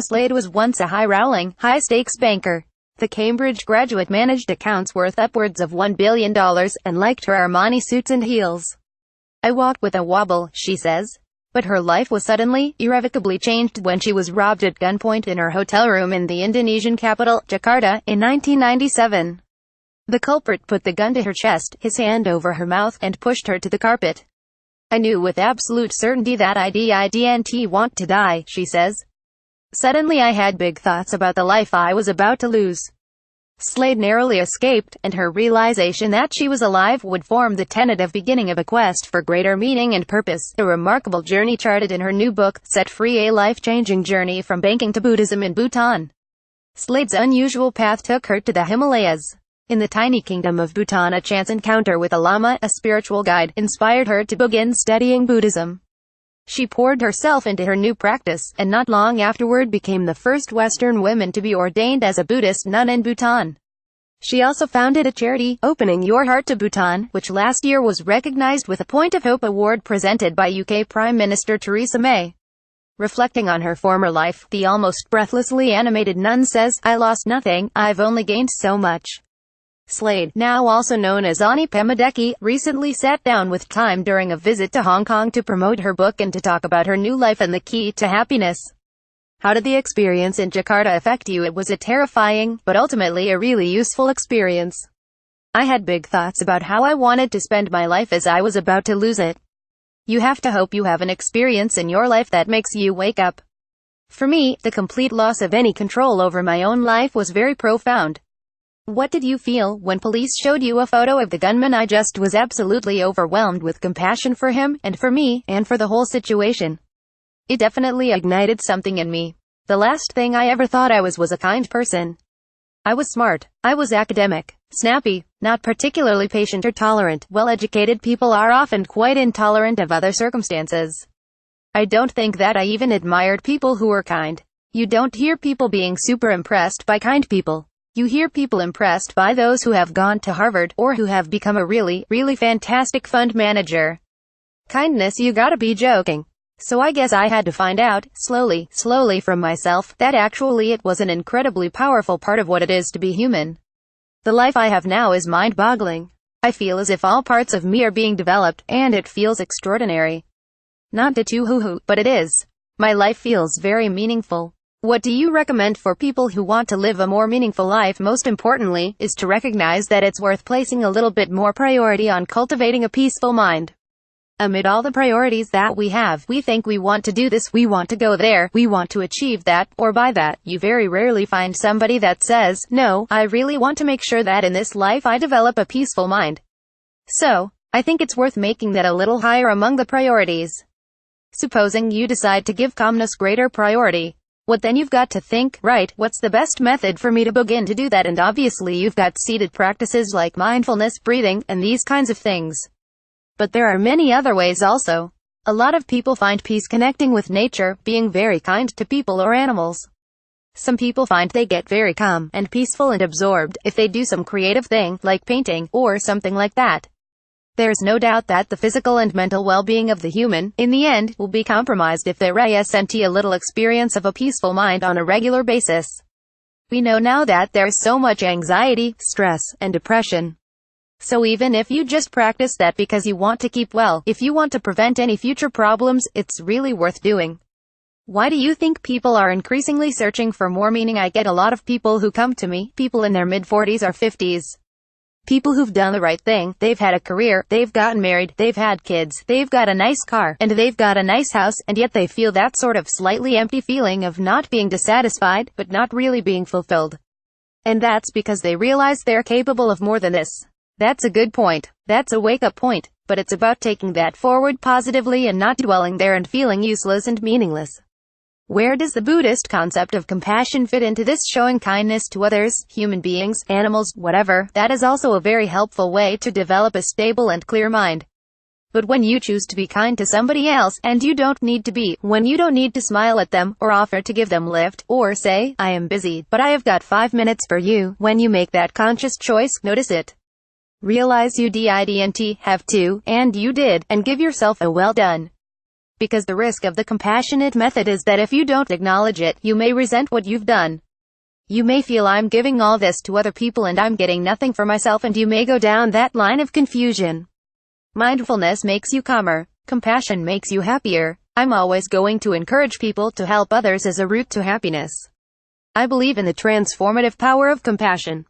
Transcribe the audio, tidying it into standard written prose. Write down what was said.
Slade was once a high-rolling, high-stakes banker. The Cambridge graduate managed accounts worth upwards of $1 billion, and liked her Armani suits and heels. "I walked with a wobble," she says. But her life was suddenly, irrevocably changed when she was robbed at gunpoint in her hotel room in the Indonesian capital, Jakarta, in 1997. The culprit put the gun to her chest, his hand over her mouth, and pushed her to the carpet. "I knew with absolute certainty that I didn't want to die," she says. "Suddenly I had big thoughts about the life I was about to lose." Slade narrowly escaped, and her realization that she was alive would form the tentative beginning of a quest for greater meaning and purpose, a remarkable journey charted in her new book, Set Free: A Life-Changing Journey from Banking to Buddhism in Bhutan. Slade's unusual path took her to the Himalayas. In the tiny kingdom of Bhutan, a chance encounter with a lama, a spiritual guide, inspired her to begin studying Buddhism. She poured herself into her new practice, and not long afterward became the first Western woman to be ordained as a Buddhist nun in Bhutan. She also founded a charity, Opening Your Heart to Bhutan, which last year was recognized with a Point of Hope award presented by UK Prime Minister Theresa May. Reflecting on her former life, the almost breathlessly animated nun says, "I lost nothing, I've only gained so much." Slade, now also known as Ani Pemadeki, recently sat down with Time during a visit to Hong Kong to promote her book and to talk about her new life and the key to happiness. "How did the experience in Jakarta affect you?" "It was a terrifying, but ultimately a really useful experience. I had big thoughts about how I wanted to spend my life as I was about to lose it." You have to hope you have an experience in your life that makes you wake up. For me, the complete loss of any control over my own life was very profound. What did you feel when police showed you a photo of the gunman? I just was absolutely overwhelmed with compassion for him, and for me, and for the whole situation. It definitely ignited something in me. The last thing I ever thought I was a kind person. I was smart. I was academic, snappy, not particularly patient or tolerant. Well-educated people are often quite intolerant of other circumstances. I don't think that I even admired people who were kind. You don't hear people being super impressed by kind people. You hear people impressed by those who have gone to Harvard, or who have become a really, really fantastic fund manager. Kindness, you gotta be joking. So I guess I had to find out, slowly from myself, that actually it was an incredibly powerful part of what it is to be human. The life I have now is mind-boggling. I feel as if all parts of me are being developed, and it feels extraordinary. Not to too-hoo-hoo, but it is. My life feels very meaningful. What do you recommend for people who want to live a more meaningful life? Most importantly, is to recognize that it's worth placing a little bit more priority on cultivating a peaceful mind. Amid all the priorities that we have, we think we want to do this, we want to go there, we want to achieve that, or buy that. You very rarely find somebody that says, "No, I really want to make sure that in this life I develop a peaceful mind." So, I think it's worth making that a little higher among the priorities. Supposing you decide to give calmness greater priority. What then? You've got to think, right, what's the best method for me to begin to do that? And obviously you've got seated practices like mindfulness, breathing, and these kinds of things. But there are many other ways also. A lot of people find peace connecting with nature, being very kind to people or animals. Some people find they get very calm, and peaceful and absorbed, if they do some creative thing, like painting, or something like that. There's no doubt that the physical and mental well-being of the human, in the end, will be compromised if there isn't a little experience of a peaceful mind on a regular basis. We know now that there's so much anxiety, stress, and depression. So even if you just practice that because you want to keep well, if you want to prevent any future problems, it's really worth doing. Why do you think people are increasingly searching for more meaning? I get a lot of people who come to me, people in their mid-40s or 50s. People who've done the right thing, they've had a career, they've gotten married, they've had kids, they've got a nice car, and they've got a nice house, and yet they feel that sort of slightly empty feeling of not being dissatisfied, but not really being fulfilled. And that's because they realize they're capable of more than this. That's a good point. That's a wake-up point. But it's about taking that forward positively and not dwelling there and feeling useless and meaningless. Where does the Buddhist concept of compassion fit into this? Showing kindness to others, human beings, animals, whatever, that is also a very helpful way to develop a stable and clear mind. But when you choose to be kind to somebody else, and you don't need to be, when you don't need to smile at them, or offer to give them a lift, or say, "I am busy, but I have got 5 minutes for you," when you make that conscious choice, notice it. Realize you didn't have to, and you did, and give yourself a well done. Because the risk of the compassionate method is that if you don't acknowledge it, you may resent what you've done. You may feel I'm giving all this to other people and I'm getting nothing for myself, and you may go down that line of confusion. Mindfulness makes you calmer. Compassion makes you happier. I'm always going to encourage people to help others as a route to happiness. I believe in the transformative power of compassion.